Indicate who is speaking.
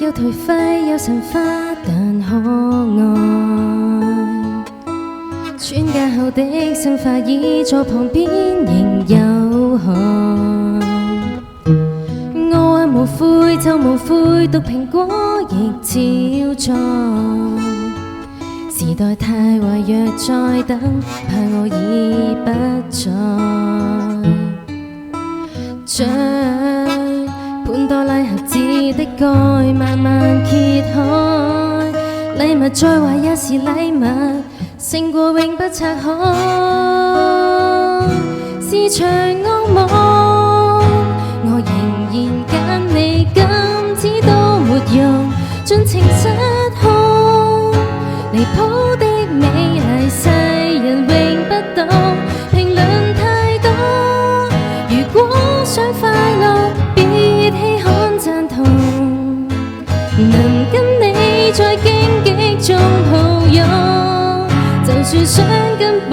Speaker 1: 要頹廢有神化，但可愛。穿嫁後的生化椅座旁邊仍有寒。我話無悔就無悔，毒蘋果亦照在。時代太壞，若再等，怕我已不在。將潘多拉盒子的蓋慢慢揭開，禮物再壞也是禮物，勝過永不拆開。是場惡夢，我仍然揀你，金子都沒用，盡情失控。離譜的美麗，世人永不懂，評論太多。如果想快樂，別稀罕讚同，能跟你在荊棘中抱擁，就算傷根本